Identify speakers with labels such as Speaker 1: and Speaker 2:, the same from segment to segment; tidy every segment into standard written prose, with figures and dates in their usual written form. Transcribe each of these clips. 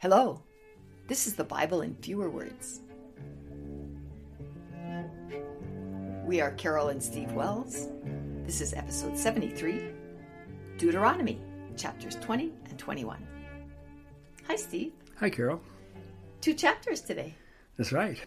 Speaker 1: Hello, this is the Bible in fewer words. We are Carol and Steve Wells. This is episode 73, Deuteronomy, chapters 20 and 21. Hi, Steve.
Speaker 2: Hi, Carol.
Speaker 1: 2 chapters today.
Speaker 2: That's right.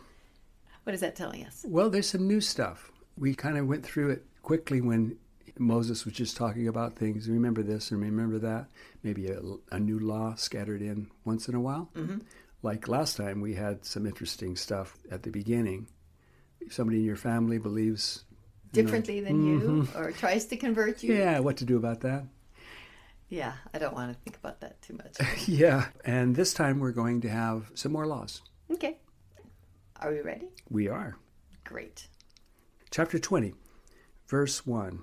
Speaker 1: What is that telling us?
Speaker 2: Well, there's some new stuff. We kind of went through it quickly when Moses was just talking about things. Remember this and remember that. Maybe a new law scattered in once in a while. Mm-hmm. Like last time, we had some interesting stuff at the beginning. If somebody in your family believes
Speaker 1: differently than you or tries to convert you.
Speaker 2: Yeah, what to do about that?
Speaker 1: Yeah, I don't want to think about that too much.
Speaker 2: Yeah, and this time we're going to have some more laws.
Speaker 1: Okay. Are we ready?
Speaker 2: We are.
Speaker 1: Great.
Speaker 2: Chapter 20, verse 1.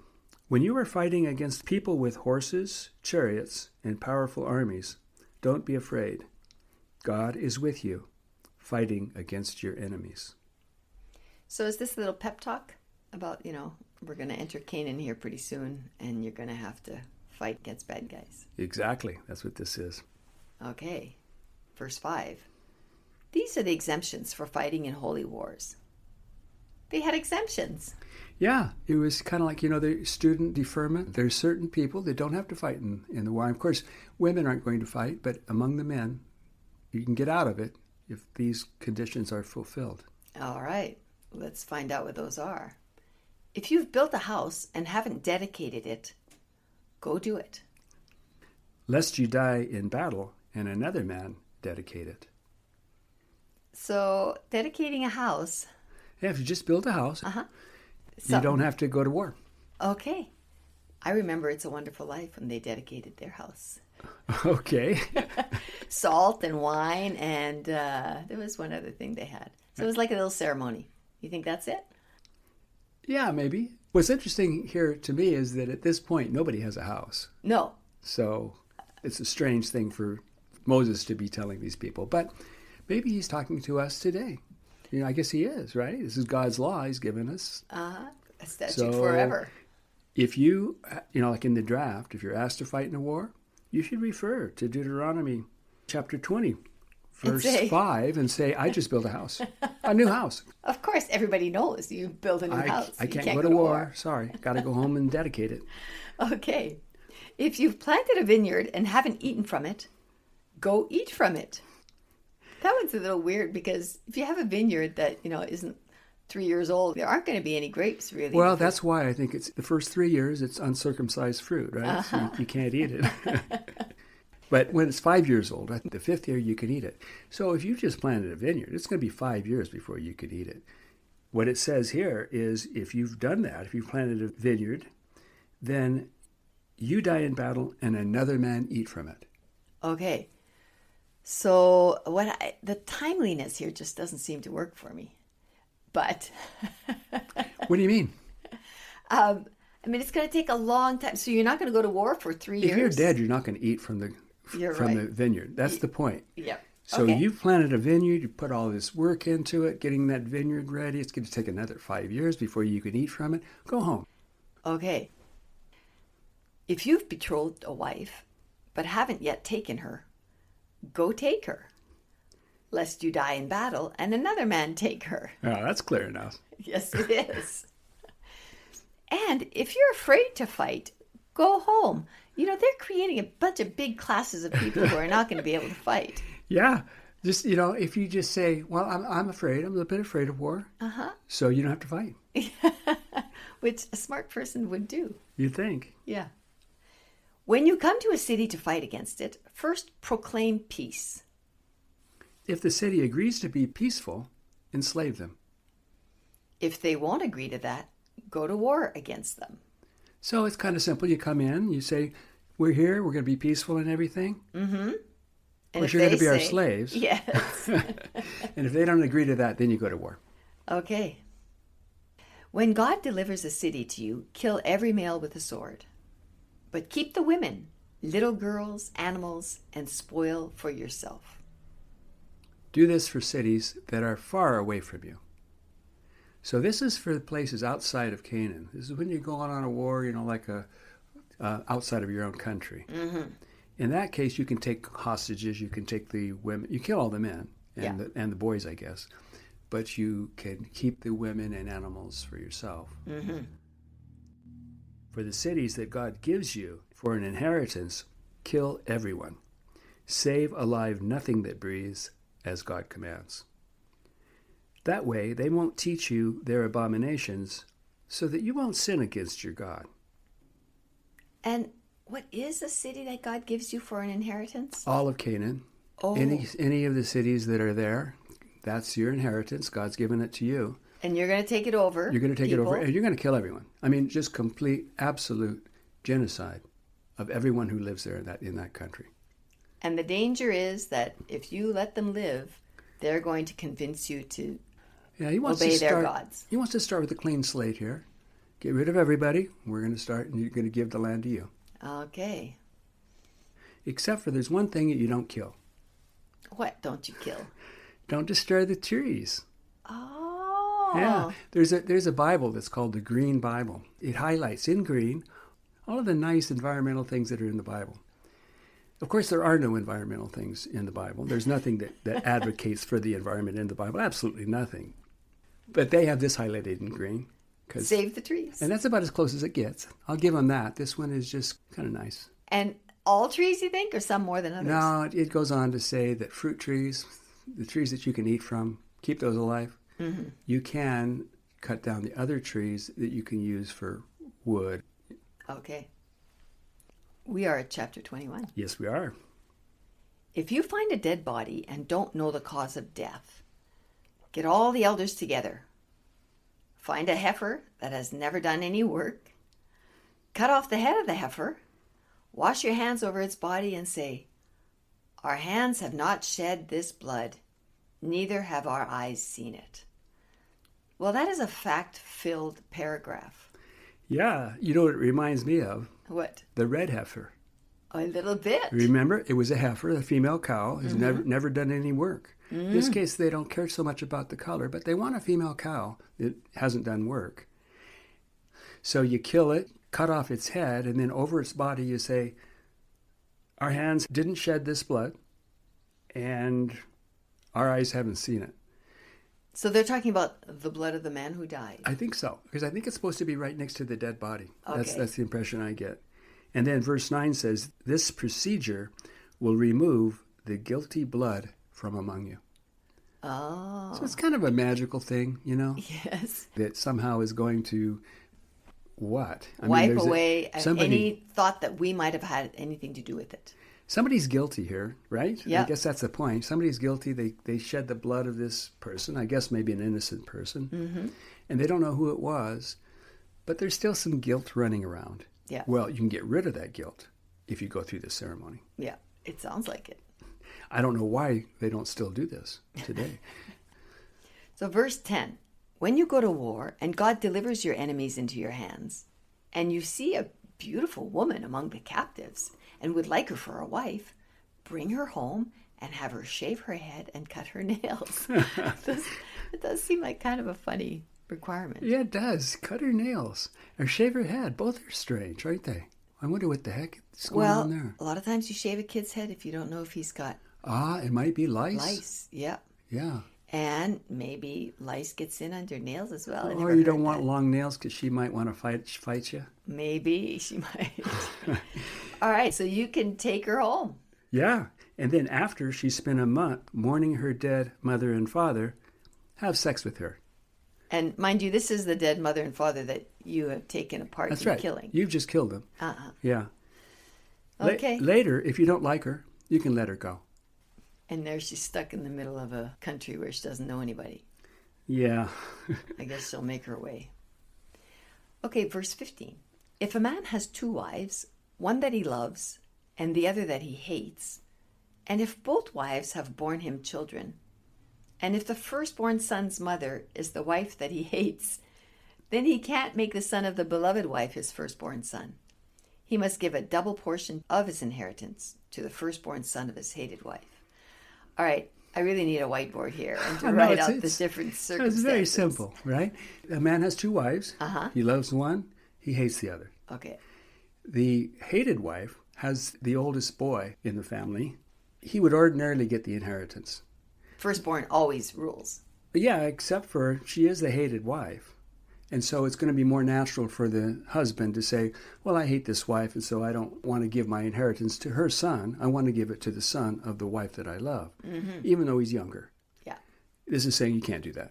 Speaker 2: When you are fighting against people with horses, chariots, and powerful armies, don't be afraid. God is with you, fighting against your enemies.
Speaker 1: So is this a little pep talk about, we're going to enter Canaan here pretty soon, and you're going to have to fight against bad guys?
Speaker 2: Exactly. That's what this is.
Speaker 1: Okay. Verse 5. These are the exemptions for fighting in holy wars. They had exemptions.
Speaker 2: Yeah, it was kind of like, the student deferment. There's certain people that don't have to fight in the war. Of course, women aren't going to fight, but among the men, you can get out of it if these conditions are fulfilled.
Speaker 1: All right, let's find out what those are. If you've built a house and haven't dedicated it, go do it.
Speaker 2: Lest you die in battle and another man dedicate it.
Speaker 1: So, dedicating a house.
Speaker 2: Yeah, if you just build a house,
Speaker 1: you
Speaker 2: don't have to go to war.
Speaker 1: Okay. I remember It's a Wonderful Life when they dedicated their house.
Speaker 2: Okay.
Speaker 1: Salt and wine, and there was one other thing they had. So it was like a little ceremony. You think that's it?
Speaker 2: Yeah, maybe. What's interesting here to me is that at this point, nobody has a house.
Speaker 1: No.
Speaker 2: So it's a strange thing for Moses to be telling these people. But maybe he's talking to us today. I guess he is, right? This is God's law he's given us.
Speaker 1: A statute forever.
Speaker 2: If you, like in the draft, if you're asked to fight in a war, you should refer to Deuteronomy chapter 20, verse 5, and say, I just built a house, a new house.
Speaker 1: Of course, everybody knows you built a new house.
Speaker 2: I can't go to war. Sorry, got to go home and dedicate it. Okay.
Speaker 1: If you've planted a vineyard and haven't eaten from it, go eat from it. That one's a little weird because if you have a vineyard that, isn't 3 years old, there aren't going to be any grapes, really.
Speaker 2: Well, that's why I think it's the first 3 years, it's uncircumcised fruit, right? So you can't eat it. But when it's 5 years old, I think the 5th year you can eat it. So if you just planted a vineyard, it's going to be 5 years before you could eat it. What it says here is if you've done that, if you've planted a vineyard, then you die in battle and another man eat from it.
Speaker 1: Okay. So the timeliness here just doesn't seem to work for me. But
Speaker 2: what do you mean?
Speaker 1: It's going to take a long time. So you're not going to go to war for 3 years?
Speaker 2: If you're dead, you're not going to eat from the vineyard. That's the point.
Speaker 1: Yep.
Speaker 2: So you've planted a vineyard, you put all this work into it, getting that vineyard ready. It's going to take another 5 years before you can eat from it. Go home.
Speaker 1: Okay. If you've betrothed a wife, but haven't yet taken her, go take her, lest you die in battle and another man take her.
Speaker 2: Oh, that's clear enough.
Speaker 1: Yes, it is. And if you're afraid to fight, go home. They're creating a bunch of big classes of people who are not going to be able to fight.
Speaker 2: Yeah. Just, if you just say, well, I'm afraid, I'm a bit afraid of war. So you don't have to fight.
Speaker 1: Which a smart person would do.
Speaker 2: You'd think.
Speaker 1: Yeah. When you come to a city to fight against it, first proclaim peace.
Speaker 2: If the city agrees to be peaceful, enslave them.
Speaker 1: If they won't agree to that, go to war against them.
Speaker 2: So it's kind of simple. You come in, you say, we're here, we're going to be peaceful and everything.
Speaker 1: Mm-hmm.
Speaker 2: Of course, you're going to be our slaves.
Speaker 1: Yes.
Speaker 2: And if they don't agree to that, then you go to war.
Speaker 1: Okay. When God delivers a city to you, kill every male with a sword. But keep the women, little girls, animals, and spoil for yourself.
Speaker 2: Do this for cities that are far away from you. So this is for the places outside of Canaan. This is when you're going on a war, like outside of your own country.
Speaker 1: Mm-hmm.
Speaker 2: In that case, you can take hostages, you can take the women, you kill all the men and the boys, I guess, but you can keep the women and animals for yourself.
Speaker 1: Mm-hmm.
Speaker 2: For the cities that God gives you for an inheritance, kill everyone. Save alive nothing that breathes, as God commands. That way, they won't teach you their abominations, so that you won't sin against your God.
Speaker 1: And what is a city that God gives you for an inheritance?
Speaker 2: All of Canaan.
Speaker 1: Oh.
Speaker 2: Any of the cities that are there, that's your inheritance. God's given it to you.
Speaker 1: And you're going to take it over.
Speaker 2: You're going to take it over, and you're going to kill everyone. I mean, just complete, absolute genocide of everyone who lives there in that country.
Speaker 1: And the danger is that if you let them live, they're going to convince you to obey their gods.
Speaker 2: He wants to start with a clean slate here. Get rid of everybody. We're going to start, and you're going to give the land to you.
Speaker 1: Okay.
Speaker 2: Except for there's one thing that you don't kill.
Speaker 1: What don't you kill?
Speaker 2: Don't destroy the trees.
Speaker 1: Oh.
Speaker 2: Yeah. There's a Bible that's called the Green Bible. It highlights in green all of the nice environmental things that are in the Bible. Of course, there are no environmental things in the Bible. There's nothing that advocates for the environment in the Bible. Absolutely nothing. But they have this highlighted in green.
Speaker 1: Save the trees.
Speaker 2: And that's about as close as it gets. I'll give them that. This one is just kind of nice.
Speaker 1: And all trees, you think, or some more than others?
Speaker 2: No, it goes on to say that fruit trees, the trees that you can eat from, keep those alive. Mm-hmm. You can cut down the other trees that you can use for wood.
Speaker 1: Okay. We are at chapter 21.
Speaker 2: Yes, we are.
Speaker 1: If you find a dead body and don't know the cause of death, get all the elders together. Find a heifer that has never done any work. Cut off the head of the heifer. Wash your hands over its body and say, "Our hands have not shed this blood, neither have our eyes seen it." Well, that is a fact-filled paragraph.
Speaker 2: Yeah, you know what it reminds me of?
Speaker 1: What?
Speaker 2: The red heifer.
Speaker 1: A little bit.
Speaker 2: Remember, it was a heifer, a female cow, who's never done any work. In this case, they don't care so much about the color, but they want a female cow that hasn't done work. So you kill it, cut off its head, and then over its body you say, "Our hands didn't shed this blood, and our eyes haven't seen it."
Speaker 1: So they're talking about the blood of the man who died.
Speaker 2: I think so, because I think it's supposed to be right next to the dead body.
Speaker 1: Okay.
Speaker 2: That's the impression I get. And then verse 9 says, "This procedure will remove the guilty blood from among you."
Speaker 1: Oh.
Speaker 2: So it's kind of a magical thing, you know?
Speaker 1: Yes.
Speaker 2: That somehow is going to what?
Speaker 1: Wipe away any thought that we might have had anything to do with it.
Speaker 2: Somebody's guilty here, right?
Speaker 1: Yeah.
Speaker 2: I guess that's the point. Somebody's guilty. They shed the blood of this person, I guess maybe an innocent person, and they don't know who it was, but there's still some guilt running around.
Speaker 1: Yeah.
Speaker 2: Well, you can get rid of that guilt if you go through this ceremony.
Speaker 1: Yeah, it sounds like it.
Speaker 2: I don't know why they don't still do this today.
Speaker 1: So verse 10, when you go to war and God delivers your enemies into your hands, and you see a beautiful woman among the captives and would like her for a wife, bring her home and have her shave her head and cut her nails. It does seem like kind of a funny requirement.
Speaker 2: Yeah, it does. Cut her nails or shave her head. Both are strange, aren't they? I wonder what the heck is going on there.
Speaker 1: A lot of times you shave a kid's head if you don't know if he's got...
Speaker 2: It might be lice.
Speaker 1: Lice, yeah.
Speaker 2: Yeah.
Speaker 1: And maybe lice gets in under nails as well.
Speaker 2: Or you don't want long nails because she might want to fight you.
Speaker 1: Maybe she might. All right, so you can take her home.
Speaker 2: Yeah, and then after she spent a month mourning her dead mother and father, have sex with her.
Speaker 1: And mind you, this is the dead mother and father that you have taken apart
Speaker 2: That's
Speaker 1: in
Speaker 2: right.
Speaker 1: killing.
Speaker 2: You've just killed them. Yeah.
Speaker 1: Okay.
Speaker 2: Later, if you don't like her, you can let her go.
Speaker 1: And there she's stuck in the middle of a country where she doesn't know anybody.
Speaker 2: Yeah.
Speaker 1: I guess she'll make her way. Okay, verse 15. If a man has 2 wives, one that he loves and the other that he hates, and if both wives have borne him children, and if the firstborn son's mother is the wife that he hates, then he can't make the son of the beloved wife his firstborn son. He must give a double portion of his inheritance to the firstborn son of his hated wife. All right, I really need a whiteboard here and to write out the different circumstances.
Speaker 2: It's very simple, right? A man has 2 wives. He loves one, he hates the other.
Speaker 1: Okay.
Speaker 2: The hated wife has the oldest boy in the family, he would ordinarily get the inheritance.
Speaker 1: Firstborn always rules.
Speaker 2: Yeah, except for she is the hated wife. And so it's going to be more natural for the husband to say, well, I hate this wife, and so I don't want to give my inheritance to her son. I want to give it to the son of the wife that I love, even though he's younger.
Speaker 1: Yeah.
Speaker 2: This is saying you can't do that.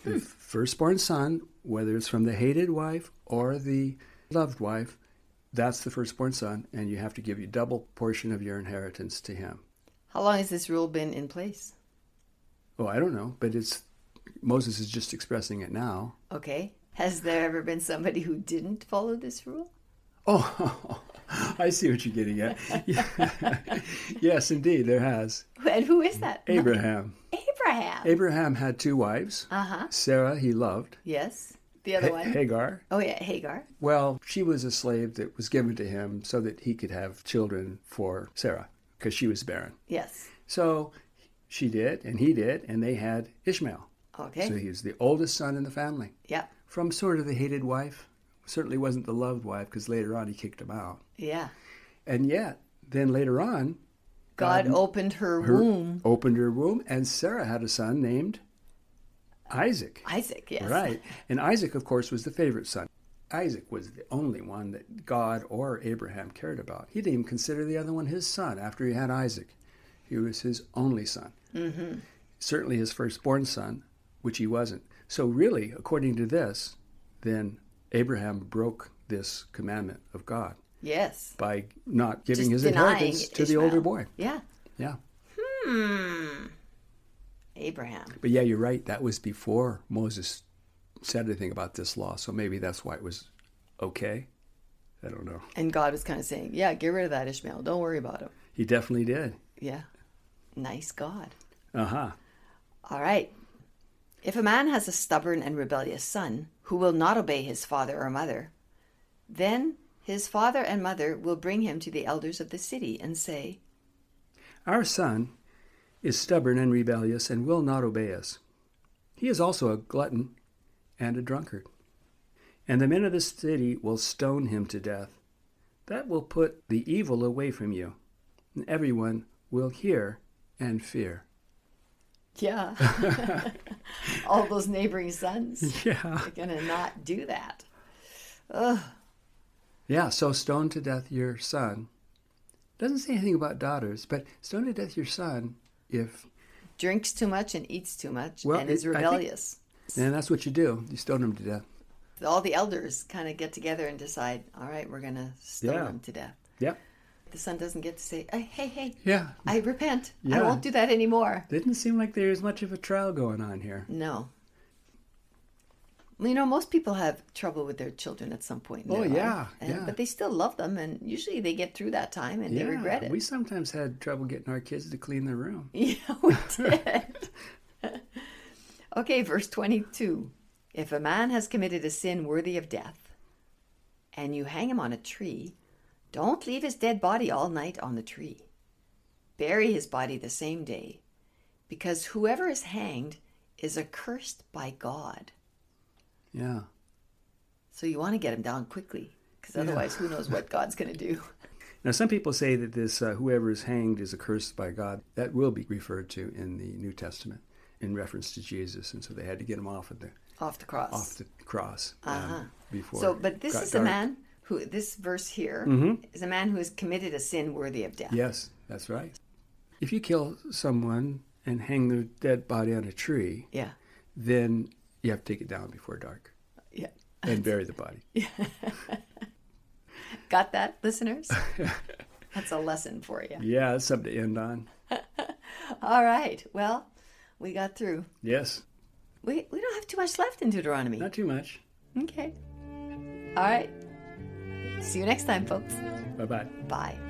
Speaker 2: The firstborn son, whether it's from the hated wife or the loved wife, that's the firstborn son, and you have to give a double portion of your inheritance to him.
Speaker 1: How long has this rule been in place?
Speaker 2: Oh, I don't know, but Moses is just expressing it now.
Speaker 1: Okay. Has there ever been somebody who didn't follow this rule?
Speaker 2: Oh, I see what you're getting at. Yes, indeed, there has.
Speaker 1: And who is that?
Speaker 2: Abraham.
Speaker 1: Abraham.
Speaker 2: Abraham had 2 wives.
Speaker 1: Uh-huh.
Speaker 2: Sarah he loved.
Speaker 1: Yes. The other one?
Speaker 2: Hagar.
Speaker 1: Oh, yeah, Hagar.
Speaker 2: Well, she was a slave that was given to him so that he could have children for Sarah, because she was barren.
Speaker 1: Yes.
Speaker 2: So she did, and he did, and they had Ishmael.
Speaker 1: Okay.
Speaker 2: So he was the oldest son in the family.
Speaker 1: Yeah.
Speaker 2: From sort of the hated wife. Certainly wasn't the loved wife, because later on he kicked him out.
Speaker 1: Yeah.
Speaker 2: And yet, then later on,
Speaker 1: God opened her womb.
Speaker 2: Opened her womb, and Sarah had a son named Isaac.
Speaker 1: Isaac, yes.
Speaker 2: Right. And Isaac, of course, was the favorite son. Isaac was the only one that God or Abraham cared about. He didn't even consider the other one his son after he had Isaac. He was his only son. Mm-hmm. Certainly his firstborn son, which he wasn't. So really, according to this, then Abraham broke this commandment of God.
Speaker 1: Yes.
Speaker 2: By not giving
Speaker 1: Just
Speaker 2: his inheritance to the older boy.
Speaker 1: Yeah.
Speaker 2: Yeah.
Speaker 1: Abraham.
Speaker 2: But yeah, you're right. That was before Moses said anything about this law. So maybe that's why it was okay. I don't know.
Speaker 1: And God was kind of saying, yeah, get rid of that Ishmael. Don't worry about him.
Speaker 2: He definitely did.
Speaker 1: Yeah. Nice God.
Speaker 2: Uh-huh.
Speaker 1: All right. If a man has a stubborn and rebellious son who will not obey his father or mother, then his father and mother will bring him to the elders of the city and say,
Speaker 2: Our son is stubborn and rebellious and will not obey us. He is also a glutton and a drunkard. And the men of the city will stone him to death. That will put the evil away from you, and everyone will hear and fear.
Speaker 1: Yeah. All those neighboring sons.
Speaker 2: Yeah.
Speaker 1: Are going to not do that. Ugh.
Speaker 2: Yeah, so stone to death your son. Doesn't say anything about daughters, but stone to death your son if...
Speaker 1: Drinks too much and eats too much and is rebellious.
Speaker 2: And that's what you do. You stone him to death.
Speaker 1: All the elders kind of get together and decide, all right, we're going to stone him to death.
Speaker 2: Yep.
Speaker 1: The son doesn't get to say, hey,
Speaker 2: yeah,
Speaker 1: I repent.
Speaker 2: Yeah.
Speaker 1: I won't do that anymore.
Speaker 2: Didn't seem like there's much of a trial going on here.
Speaker 1: No. Well, you know, most people have trouble with their children at some point in their life.
Speaker 2: Yeah.
Speaker 1: But they still love them, and usually they get through that time and they regret it.
Speaker 2: We sometimes had trouble getting our kids to clean their room.
Speaker 1: Yeah, we did. Okay, verse 22. If a man has committed a sin worthy of death, and you hang him on a tree, don't leave his dead body all night on the tree. Bury his body the same day, because whoever is hanged is accursed by God.
Speaker 2: Yeah.
Speaker 1: So you want to get him down quickly, because otherwise who knows what God's going to do.
Speaker 2: Now, some people say that this whoever is hanged is accursed by God. That will be referred to in the New Testament in reference to Jesus, and so they had to get him off the cross before.
Speaker 1: So, but this is dark. A man who, this verse here is a man who has committed a sin worthy of death.
Speaker 2: Yes, that's right. If you kill someone and hang their dead body on a tree, then you have to take it down before dark.
Speaker 1: Yeah.
Speaker 2: And bury the body.
Speaker 1: Yeah. Got that, listeners? That's a lesson for you.
Speaker 2: Yeah, that's something to end on.
Speaker 1: All right. Well, we got through.
Speaker 2: Yes.
Speaker 1: We don't have too much left in Deuteronomy.
Speaker 2: Not too much.
Speaker 1: Okay. All right. See you next time, folks.
Speaker 2: Bye-bye.
Speaker 1: Bye.